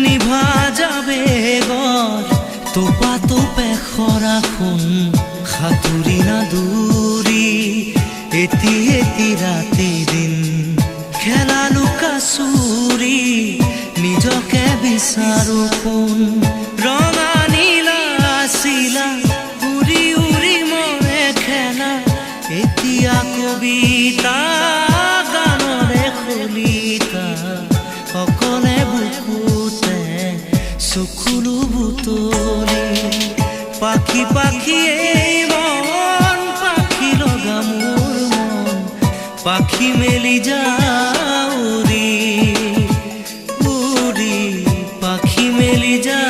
নিভা যাবে গৰ তোপা তোপে খৰাখন সাঁতুৰি নাদুৰি এটি এটি ৰাতি দিন খেলা লুকা চুৰি নিজকে বিচাৰো কোন ৰঙা নীলা চিলা উৰি উৰি মৰে খেলা এতিয়া কবিতা গানৰে খলিতা অকলে বুকুতে চকুলো বুটলি পাখি পাখি এই মন পাখি লগা মোৰ মন পাখি মেলি যাউৰি উৰি পাখি মেলি যা